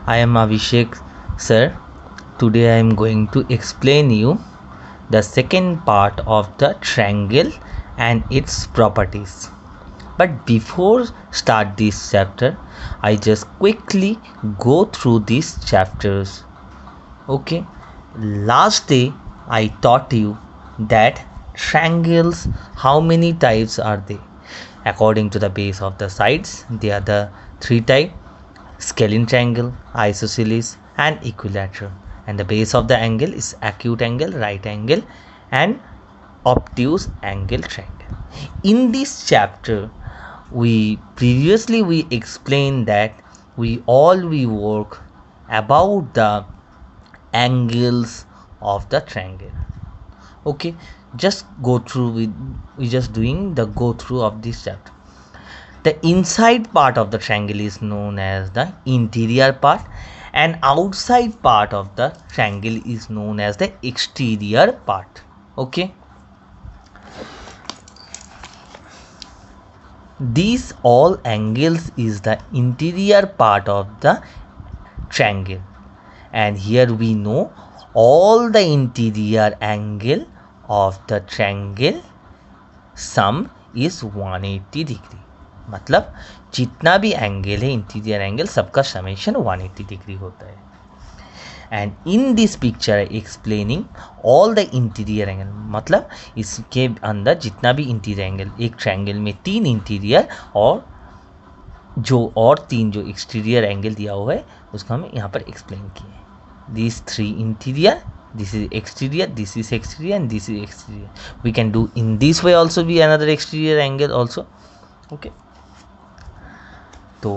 I am Abhishek sir. Today I am going to explain you the second part of the triangle and its properties. But before start this chapter, I just quickly go through these chapters. Okay, last day I taught you that triangles, how many types are they? According to the base of the sides, they are the three types: scalene triangle, isosceles, and equilateral. And the base of the angle is acute angle, right angle, and obtuse angle triangle. In this chapter, we explained that we work about the angles of the triangle. Okay, just go through we just doing the go through of this chapter. The inside part of the triangle is known as the interior part, and outside part of the triangle is known as the exterior part. Okay, these all angles is the interior part of the triangle, and here we know all the interior angle of the triangle sum is 180 degree. मतलब जितना भी angle है interior angle सबका summation 180 degree होता है. And in this picture explaining all the interior angle, मतलब इसके अंदर जितना भी इंटीरियर एंगल, एक ट्रायंगल में 3 इंटीरियर और तीन जो एक्सटीरियर एंगल दिया हुआ है उसको हम यहाँ पर एक्सप्लेन किए. This 3 interior, this is exterior, this is exterior, and this is exterior. We can do in this way also be another exterior angle also. Okay, so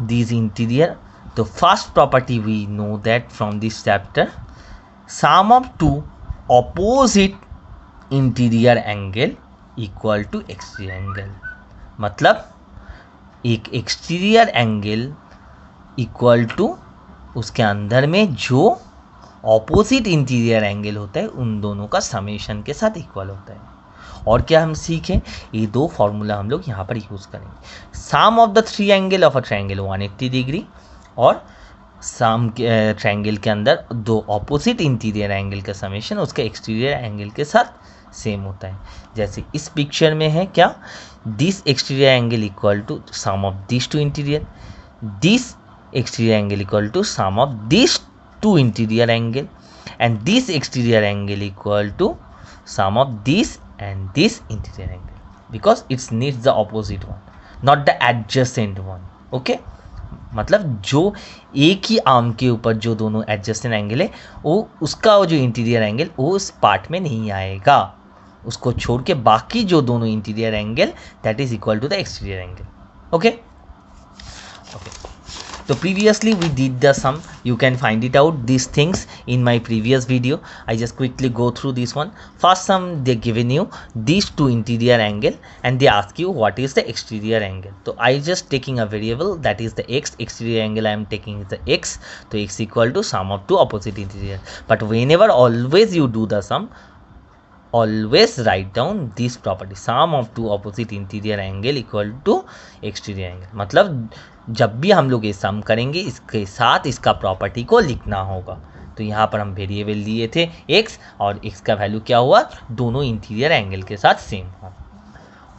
these interior, the first property we know that from this chapter, sum of two opposite interior angle equal to exterior angle. मतलब एक exterior angle equal to उसके अंदर में जो opposite interior angle होता है उन दोनों का समेशन के साथ इक्वल होता है. और क्या हम सीखें, ये दो फॉर्मूला हम लोग यहाँ पर यूज़ करेंगे. Sum of the 3 angle of a triangle 180 degree, और सम ट्रायंगल के अंदर दो ऑपोजिट इंटीरियर एंगल का समेशन उसके एक्सटीरियर एंगल के साथ सेम होता है. जैसे इस पिक्चर में है क्या, this exterior angle equal to sum of this 2 interior, this exterior angle equal to sum of these 2 interior angle, and this exterior angle equal to sum of this and this interior angle, because it needs the opposite one, not the adjacent one. Okay, मतलब जो एक ही arm के ऊपर जो दोनों adjacent angle है वो उसका जो इंटीरियर एंगल वो उस पार्ट में नहीं आएगा, उसको छोड़ के बाकी जो दोनों interior angle that is equal to the exterior angle. Okay, so previously we did the sum. You can find it out these things in my previous video. I just quickly go through this one. First sum, they given you these 2 interior angle and they ask you what is the exterior angle. So I just taking a variable that is the x, exterior angle I am taking is the x, so x equal to sum of 2 opposite interior. But whenever always you do the sum, always write down this property, sum of 2 opposite interior angle equal to exterior angle. मतलब जब भी हम लोग ये सम करेंगे इसके साथ इसका प्रॉपर्टी को लिखना होगा. तो यहाँ पर हम वेरिएबल लिए थे x, और x का वैल्यू क्या हुआ, दोनों इंटीरियर एंगल के साथ सेम हो.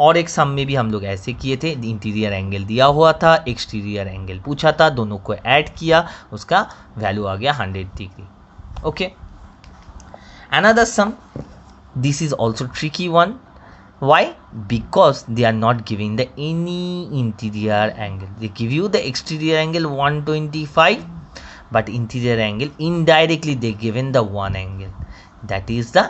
और एक सम में भी हम लोग ऐसे किए थे, इंटीरियर एंगल दिया हुआ था, एक्सटीरियर एंगल पूछा था, दोनों को ऐड किया, उसका वैल्यू आ गया 100 degree. Okay, another sum, this is also tricky one. Why? Because they are not giving the any interior angle. They give you the exterior angle 125, but interior angle indirectly they given the one angle, that is the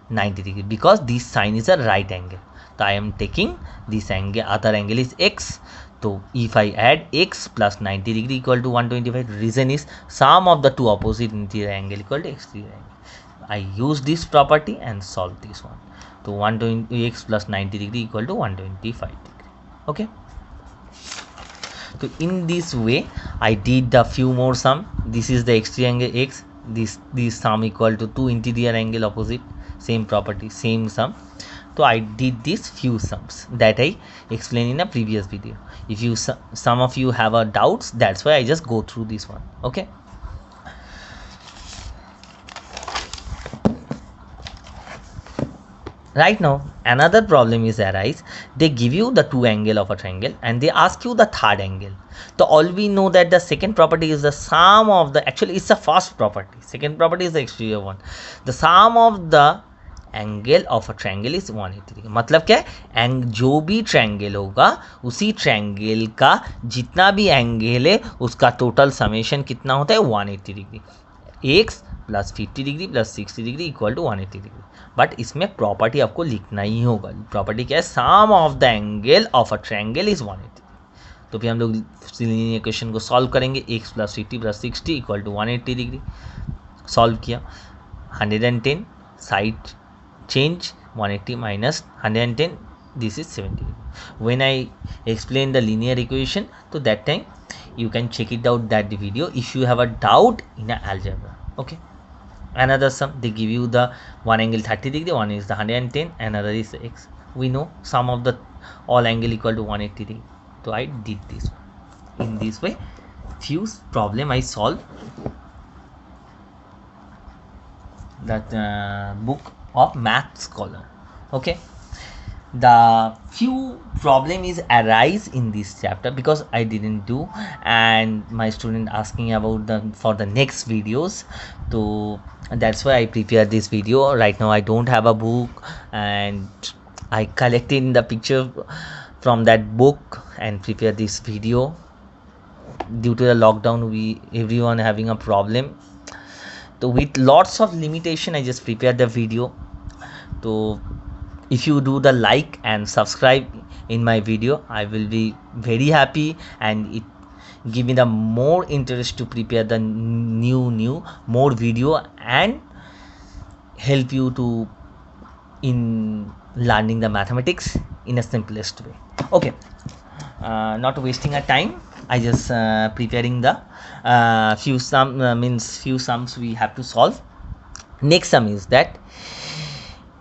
90 degree, because this sign is a right angle. So I am taking this angle, other angle is x. So if I add x plus 90 degree equal to 125, reason is sum of the two opposite interior angle equal to exterior angle. I use this property and solve this one. So 120x plus 90 degree equal to 125 degree. Okay. So in this way I did the few more sum. This is the exterior angle x. This sum equal to 2 interior angle opposite, same property, same sum. So I did these few sums that I explained in a previous video. If you some of you have a doubts, that's why I just go through this one. Okay. Right now another problem is arise. They give you the two angle of a triangle and they ask you the third angle. So all we know that the second property is the sum of the, actually it's a first property, second property is the exterior one. The sum of the angle of a triangle is 180 degree. मतलब क्या है, जो भी triangle होगा उसी triangle का जितना भी एंगल है उसका टोटल समेशन कितना होता है 180 degree. X plus 50 degree plus 60 degree equal to 180 degree. But इसमें प्रॉपर्टी आपको लिखना ही होगा. प्रॉपर्टी क्या है, sum of the angle of a triangle is 180. तो फिर हम लोग लीनियर इक्वेशन को सॉल्व करेंगे. X plus 50 plus 60 equal to 180 degree. Solve किया, 110 side change 180 minus 110, this is 70. When I explain the linear equation, so that time you can check it out that video if you have a doubt in a algebra. Okay. Another sum, they give you the one angle 30 degree, one is the 110, another is x. We know sum of the all angle equal to 180 degree. So I did this one. In this way few problem I solve that book of math scholar. Okay, the few problem is arise in this chapter because I didn't do and my student asking about them for the next videos, so that's why I prepared this video. Right now I don't have a book and I collected the picture from that book and prepare this video. Due to the lockdown everyone having a problem, so with lots of limitation I just prepared the video. So if you do the like and subscribe in my video, I will be very happy and it give me the more interest to prepare the new more video and help you to in learning the mathematics in a simplest way. Okay, not wasting a time, I just preparing the few sums we have to solve. Next sum is that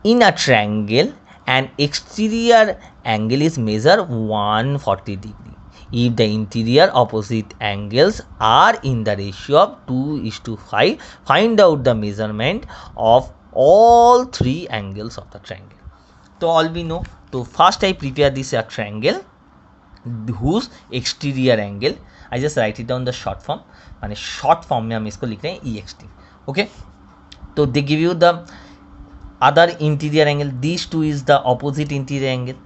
in a triangle an exterior angle is measured 140 degree if the interior opposite angles are in the ratio of 2:5. Find out the measurement of all three angles of the triangle. So all we know, so first I prepare this triangle whose exterior angle, I just write it down the short form, माने short form में हम इसको लिख रहे हैं EXT. Okay, so they give you the other interior angle, these two is the opposite interior angle,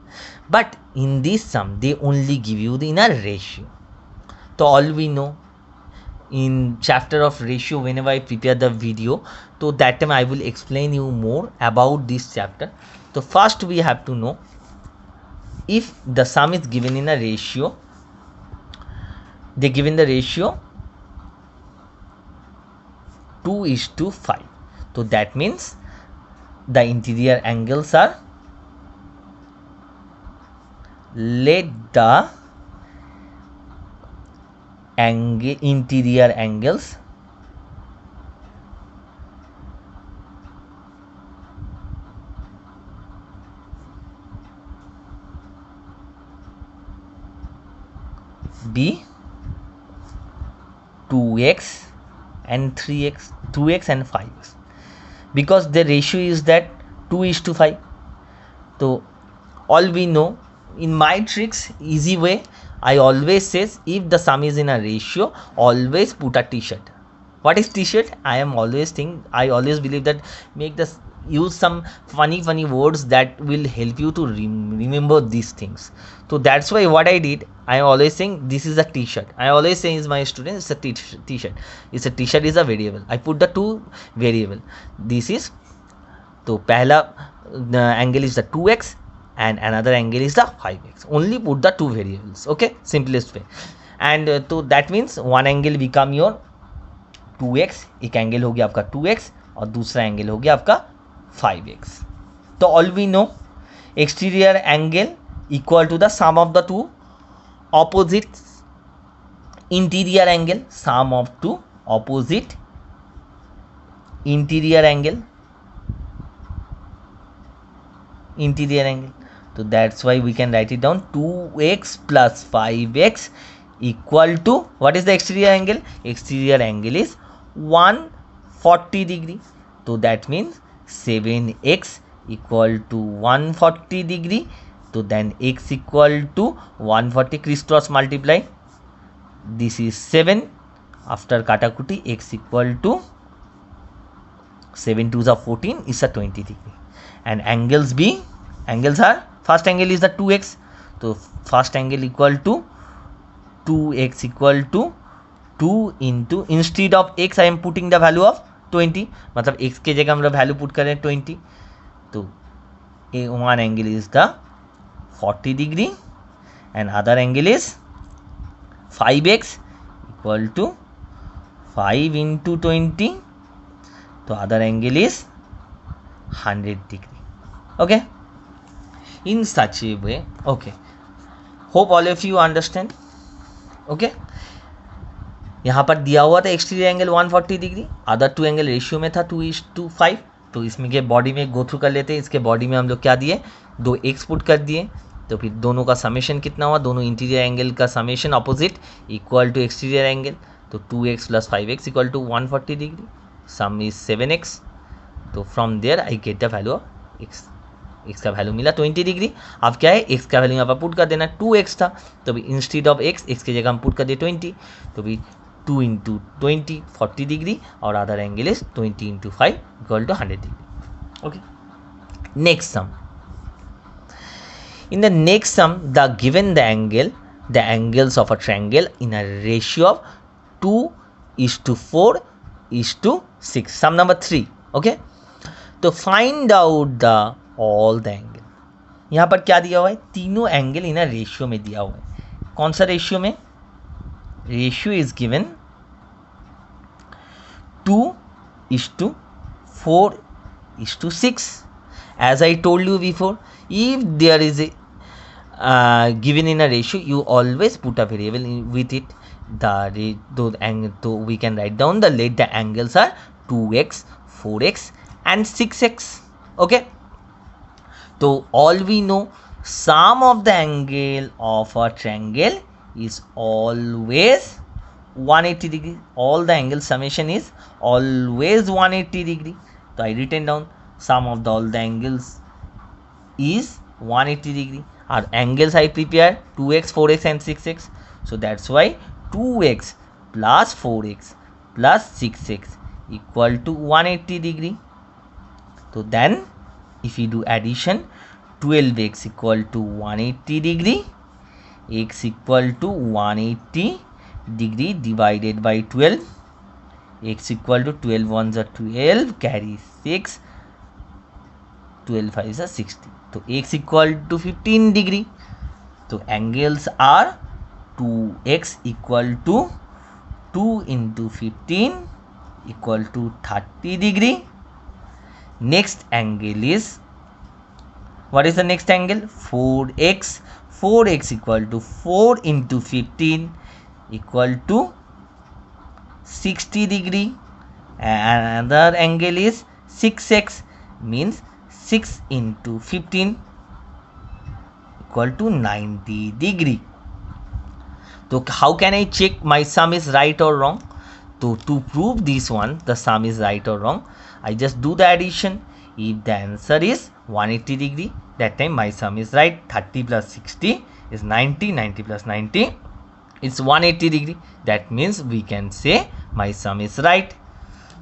but in this sum they only give you the inner ratio. So all we know in chapter of ratio, whenever I prepare the video, so that time I will explain you more about this chapter. So first we have to know if the sum is given in a ratio, they given the ratio 2:5. So that means the interior angles are, let the interior angles be 2x and 3x, 2x and 5x, because the ratio is that 2:5. So all we know, in my tricks easy way I always says if the sum is in a ratio always put a t-shirt. What is t-shirt? I always believe that make the use some funny words that will help you to remember these things. So that's why what I did, I always saying this is a t-shirt. I always say is my students, it's a t-shirt. It's a t-shirt is a variable. I put the two variable. This is, so pehla the angle is the 2x and another angle is the 5x. Only put the two variables. Okay, simplest way. And so that means one angle become your 2x, एक angle हो गया आपका 2x और दूसरा angle हो गया आपका 5x. तो all we know, exterior angle equal to the sum of the two opposite interior angle, sum of two opposite interior angle interior angle. So that's why we can write it down 2x plus 5x equal to, what is the exterior angle? Exterior angle is 140 degree. So that means 7x equal to 140 degree. So then x equal to 140, crisscross multiply. This is 7. After katakuti, x equal to 7 2s are 14 is a 20 degree. And angles are, first angle is the 2x. So first angle equal to 2x equal to 2 into, instead of x I am putting the value of 20, मतलब x के जगह हम लोग value put करें 20. तो one angle is the 40 degree and other angle is 5x equal to 5 into 20. So other angle is 100 degree. Okay, in such a way. Okay, hope all of you understand. Okay, यहाँ पर दिया हुआ था exterior angle 140 degree, other two angle ratio में था 2:5. तो इसमें के बॉडी में गो थ्रू कर लेते हैं. इसके बॉडी में हम लोग क्या दिए, 2x पुट कर दिए. तो फिर दोनों का समेशन कितना हुआ, दोनों इंटीरियर एंगल का summation opposite equal to exterior angle. तो 2x plus 5x equal to 140 degree. Sum is 7x. तो from there I get the value of x. x का वैल्यू मिला 20 डिग्री. अब क्या है, x का वैल्यू यहाँ पर पुट कर देना. 2x था, तो भी इंस्टीड ऑफ x की जगह हम पुट कर दिए 20. तो भी 2 into 20 40 डिग्री और other angle is 20 into 5 equal to 100 degree. Okay, next sum. In the next sum, given the angles of a triangle in a ratio of 2:4:6. Sum number 3. Okay, तो find out all the angle. यहाँ पर क्या दिया हुआ है, तीनों angle in ratio में दिया हुआ है. कौन सा रेशियो में, ratio is given 2:4:6. As I told you before, if there is a given in a ratio, you always put a variable with it. So we can write down the angles are 2x, 4x and 6x. Okay, so all we know, sum of the angle of a triangle is always 180 degree. All the angle summation is always 180 degree. So I written down sum of all the angles is 180 degree. Our angles I prepare 2x, 4x and 6x. So that's why 2x plus 4x plus 6x equal to 180 degree. So then if you do addition, 12x equal to 180 degree, x equal to 180 degree divided by 12, x equal to 12 ones are 12, carry 6, 12 5 is 60. So x equal to 15 degree. So angles are 2x equal to 2 into 15 equal to 30 degree. Next angle is, what is the next angle, 4x. 4x equal to 4 into 15 equal to 60 degree. And another angle is 6x, means 6 into 15 equal to 90 degree. So how can I check my sum is right or wrong? So to prove this one, the sum is right or wrong, I just do the addition. If the answer is 180 degree, that time my sum is right. 30 plus 60 is 90, 90 plus 90 is 180 degree. That means we can say my sum is right.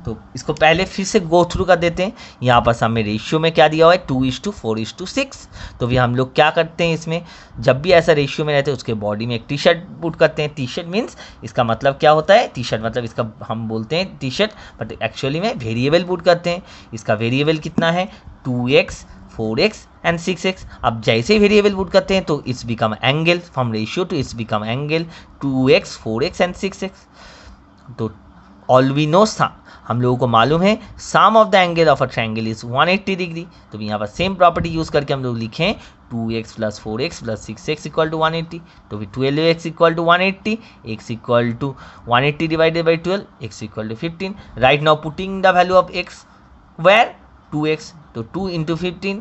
तो इसको पहले फिर से go through कर देते हैं. यहाँ पर सम में रेशियो में क्या दिया हुआ है, 2:4:6. तो भी हम लोग क्या करते हैं, इसमें जब भी ऐसा रेशियो में रहते हैं उसके बॉडी में एक टी शर्ट पुट करते हैं. टी शर्ट मीन्स इसका मतलब क्या होता है, टी शर्ट मतलब इसका हम बोलते हैं टी शर्ट, बट एक्चुअली में वेरिएबल पुट करते हैं. इसका वेरिएबल कितना है, 2x, 4x एंड 6x. अब जैसे ही वेरिएबल पुट करते हैं तो it's become angle, from ratio two it's become angle 2x, 4x and 6x. तो ऑल वी नो, हम लोगों को मालूम है sum of the angle of a triangle is 180 degree. तो यहाँ पर सेम प्रॉपर्टी यूज करके हम लोग लिखें 2x plus 4x plus 6x equal to 180. तो फिर 12x equal to 180, x equal to 180 divided by 12, x equal to 15. Right now putting the value of x where 2x. तो 2 into 15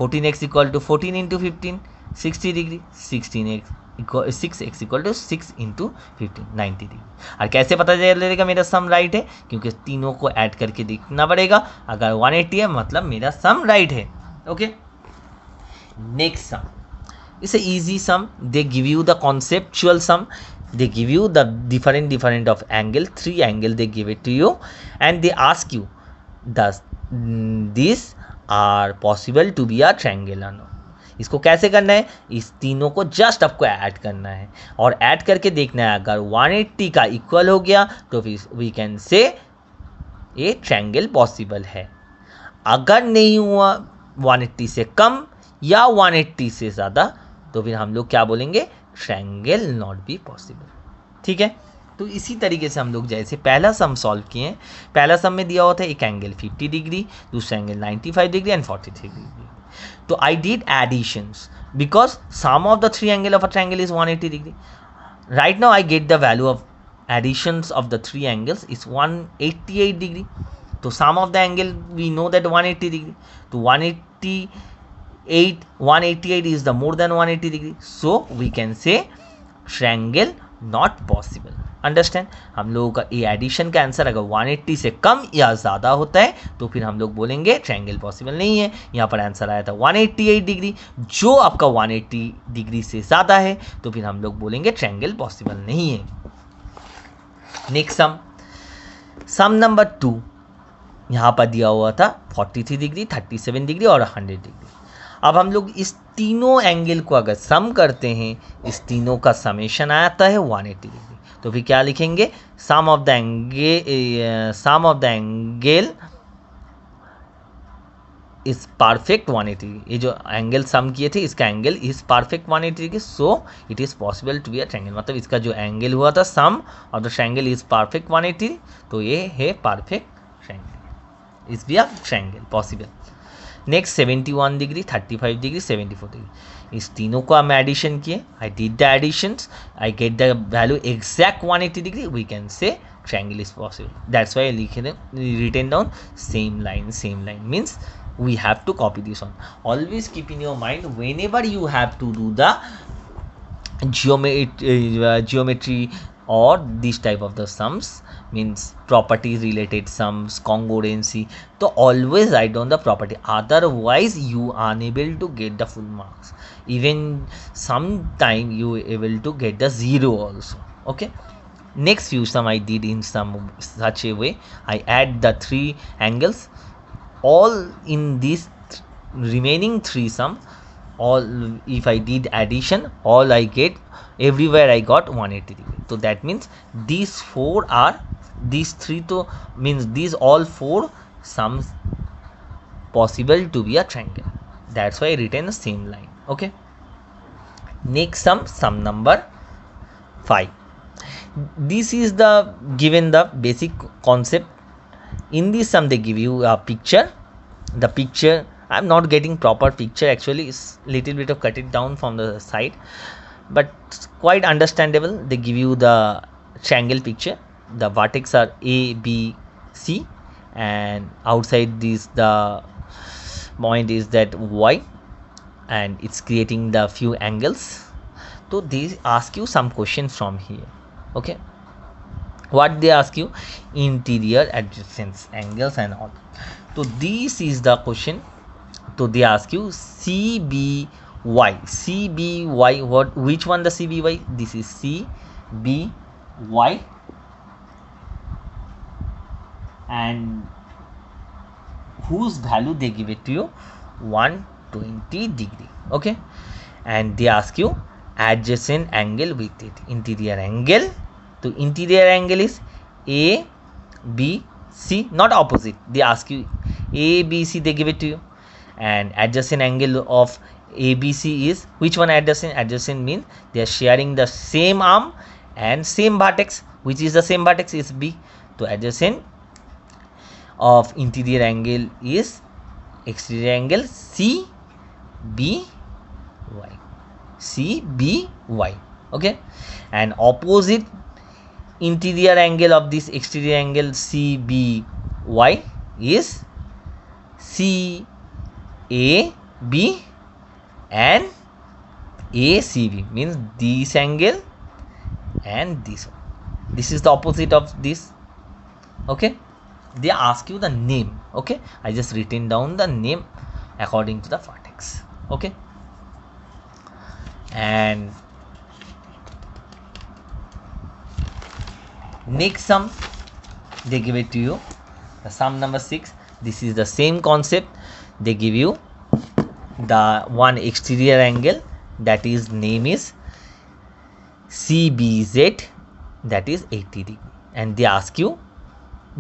14x equal to 14 into 15 60 degree 6x equal to 6 into 15 90 degree. और कैसे पता चलेगा मेरा सम right है, क्योंकि तीनों को ऐड करके देखना पड़ेगा। अगर 180 है मतलब मेरा सम राइट है। Okay, next some is a easy sum. They give you the conceptual sum. They give you the different of angle, 3 angle they give it to you, and they ask you does this are possible to be a triangle or not. इसको कैसे करना है, इस तीनों को just आपको add करना है और ऐड करके देखना है। अगर 180 का इक्वल हो गया तो फिर वी कैन से ए ट्रायंगल पॉसिबल है। अगर नहीं हुआ 180 से कम या 180 से ज़्यादा तो फिर हम लोग क्या बोलेंगे, ट्रायंगल नॉट बी पॉसिबल। ठीक है, तो इसी तरीके से हम लोग जैसे पहला सम सॉल्व किए हैं, पहला सम में दिया हुआ था एक एंगल 50 डिग्री, दूसरा एंगल 95 डिग्री एंड 43 डिग्री। तो I did additions because sum of the 3 angle of a triangle is 180 degree. Right now I get the value of additions of the 3 angles is 188 degree. तो sum of the angle we know that 180 degree, तो 188 is the more than 180 degree, so we can say triangle not possible. Understand, हम लोगों का ए addition का answer अगर 180 से कम या ज़्यादा होता है तो फिर हम लोग बोलेंगे ट्रायंगल पॉसिबल नहीं है। यहाँ पर आंसर आया था 188 डिग्री, जो आपका 180 डिग्री से ज़्यादा है तो फिर हम लोग बोलेंगे ट्रायंगल पॉसिबल नहीं है। नेक्स्ट सम नंबर 2, यहाँ पर दिया हुआ था 43 डिग्री, 37 डिग्री और 100 डिग्री। अब हम लोग इस तीनों एंगल को अगर सम करते हैं, इस तीनों का समेशन आता है 180 डिग्री, तो फिर क्या लिखेंगे, sum of the angle is perfect 180 degree. ये जो एंगल सम किए थे इसका angle is perfect 180 degree, so it is possible to be a triangle. मतलब इसका जो एंगल हुआ था sum of the triangle is perfect 180, तो ये है perfect triangle, is be a triangle possible. Next 71 degree, 35 degree, 74 degree, इस तीनों को हम एडिशन किए। I did the additions, I get the value exact 180 degree, we can say triangle is possible. That's why written down same line means we have to copy this one. Always keep in your mind whenever you have to do the geometry or this type of the sums, means properties related sums, congruency, तो always write down the property, otherwise you are unable to get the full marks, even sometime you able to get the 0 also. Okay, next few sum I did in some such a way, I add the 3 angles all in these remaining 3 sum, all if I did addition, all I get everywhere I got 180 degree. So that means these 3 to means these all 4 sums possible to be a triangle. That's why I written the same line. Okay, next sum number 5. This is the given the basic concept. In this sum they give you a picture. The picture, I'm not getting proper picture actually, it's little bit of cut it down from the side, but quite understandable. They give you the triangle picture, the vertex are A, B, C, and outside this the point is that Y, and it's creating the few angles. So they ask you some questions from here. Okay, what they ask you, interior adjacent angles and all. So this is the question. So they ask you CBY, what, which one the CBY? This is CBY, and whose value they give it to you, 120 degree. Okay, and they ask you adjacent angle with it, interior angle. So interior angle is A, B, C, not opposite. They ask you A, B, C, they give it to you, and adjacent angle of ABC is which one adjacent? Adjacent means they are sharing the same arm and same vertex. Which is the same vertex? Is B. So adjacent of interior angle is exterior angle CBY. CBY. Okay, and opposite interior angle of this exterior angle CBY is CAB. B and ACB means this angle and this one. This is the opposite of this. Okay, they ask you the name. Okay, I just written down the name according to the vertex. Okay, and next sum they give it to you, the sum number 6. This is the same concept. They give you the one exterior angle, that is name is CBZ, that is 80 degree, and they ask you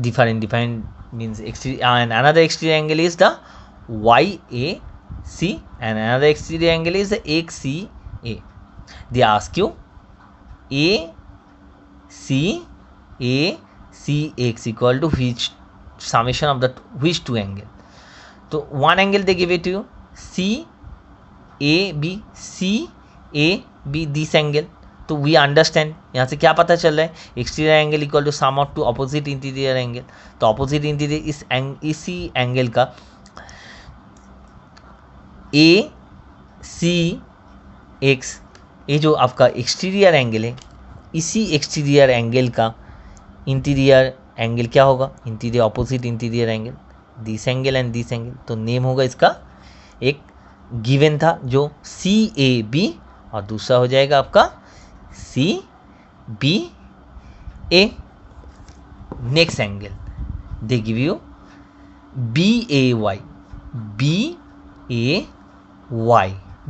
different means exterior, and another exterior angle is the YAC, and another exterior angle is the XCA. They ask you ACACX equal to which summation of the which two angle. So one angle they give it to you CAB, this angle. तो we understand यहाँ से क्या पता चल रहा है, exterior angle equal to sum of two opposite interior angle. तो opposite interior इसी एंगल का ACX, ये जो आपका एक्सटीरियर एंगल है, इसी एक्सटीरियर एंगल का इंटीरियर एंगल क्या होगा, interior opposite interior angle, this angle and this angle. तो नेम होगा इसका, एक गिवन था जो CAB और दूसरा हो जाएगा आपका CBA. Next angle they give you BAY.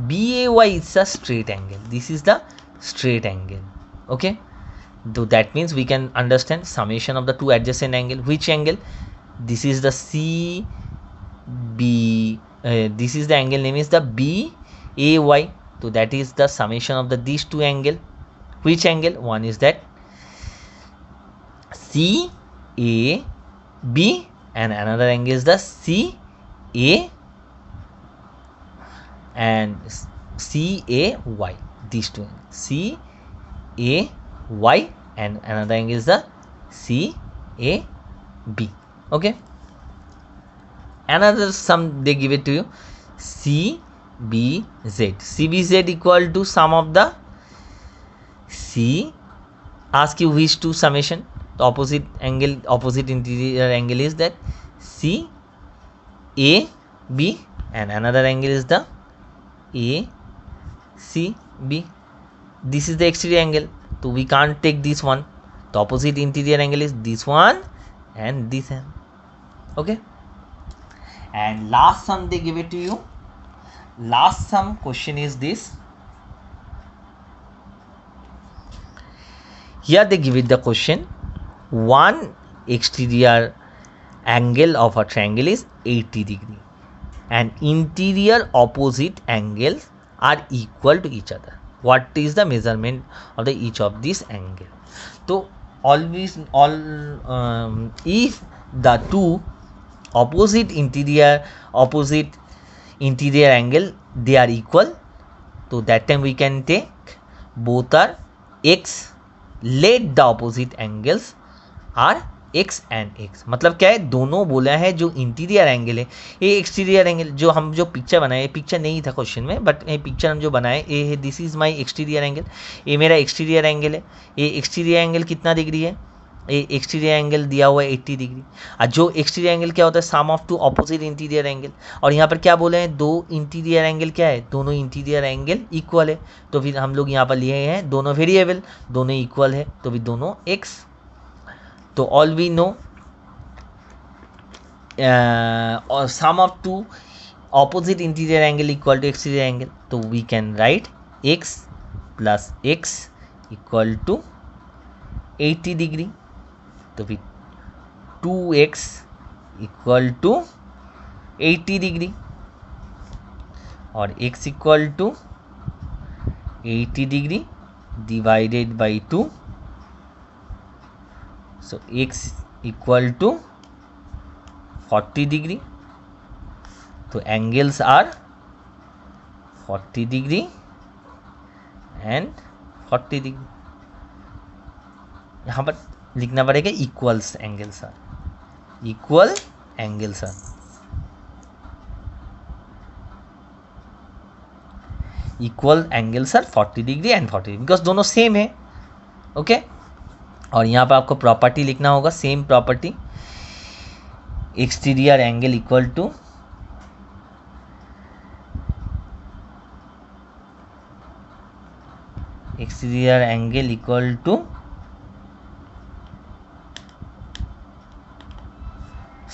BAY is a straight angle. This is the straight angle. Okay, so that means we can understand summation of the two adjacent angle. Which angle? This is the CB. This is the angle name is the BAY. So that is the summation of the these two angle. Which angle? One is that CAB and another angle is the CA and CAY. These two angles, CAY, and another angle is the CAB. Okay, another sum they give it to you, CBZ equal to sum of the C. Ask you which two summation. The opposite angle, opposite interior angle is that CAB, and another angle is the ACB. This is the exterior angle, so we can't take this one. The opposite interior angle is this one and this one. Okay, and last sum they give it to you. Last sum question is this. Here they give it the question, one exterior angle of a triangle is 80 degree and interior opposite angles are equal to each other. What is the measurement of the each of this angle? So always if the two opposite interior angle they are equal, so that time we can take both are x. Let the opposite angles are x and x. मतलब क्या है, दोनों बोला है जो interior angle है, ये exterior angle जो हम जो पिक्चर बनाए, ये पिक्चर नहीं था क्वेश्चन में, बट ये पिक्चर हम जो बनाए ये है, this is my exterior angle, ये मेरा एक्सटीरियर एंगल है. ये एक्सटीरियर एंगल कितना डिग्री है, ये एक्सटीरियर एंगल दिया हुआ है 80 डिग्री. और जो एक्सटीरियर एंगल क्या होता है, sum of two opposite interior angle. और यहाँ पर क्या बोले हैं, दो इंटीरियर एंगल क्या है, दोनों इंटीरियर एंगल इक्वल है. तो फिर हम लोग यहाँ पर लिए हैं दोनों वेरिएबल, दोनों इक्वल है, तो फिर दोनों x. तो ऑल वी नो और sum of two opposite interior angle equal to exterior angle. तो we can write x plus x equal to 80 degree. तो फिर 2x इक्वल टू 80 डिग्री और x equal to 80 degree divided by 2. So x equal to 40 degree. तो angles are 40 degree and 40 degree. यहाँ पर लिखना पड़ेगा equals angles are, equal angles are. Equal angles are 40 degree and 40 because दोनों same है. Okay और यहाँ पर आपको प्रॉपर्टी लिखना होगा, same property, exterior angle equal to exterior angle equal to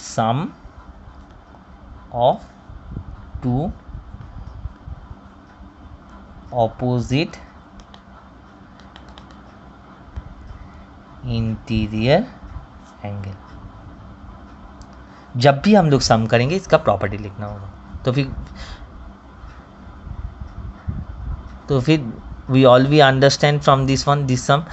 sum of two opposite interior angle. जब भी हम लोग सम करेंगे इसका प्रॉपर्टी लिखना होगा. तो फिर we all we understand from this one, this sum,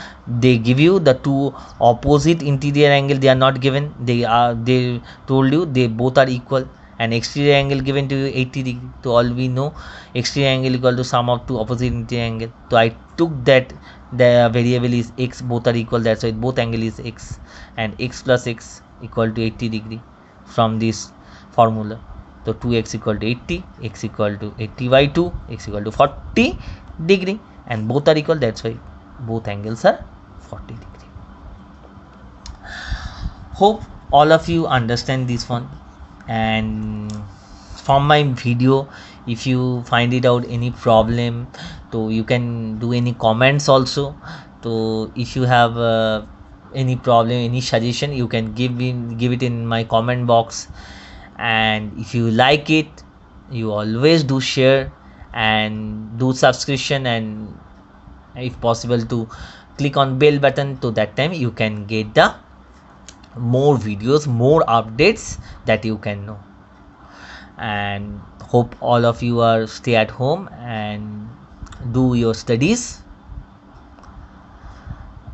they give you the two opposite interior angle, they are not given, they told you they both are equal, and exterior angle given to you 80 degree. So all we know exterior angle equal to sum of two opposite interior angle. So I took that the variable is x, both are equal, that's why both angle is x, and x plus x equal to 80 degree from this formula. So 2x equal to 80, x equal to 80 by 2, x equal to 40 degree, and both are equal, that's why both angles are 40 degree. Hope all of you understand this one, and from my video if you find it out any problem, so you can do any comments also. So if you have any problem, any suggestion, you can give it in my comment box, and if you like it, you always do share and do subscription, and if possible to click on bell button, so that time you can get the more videos, more updates that you can know. And hope all of you are stay at home and do your studies.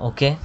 Okay.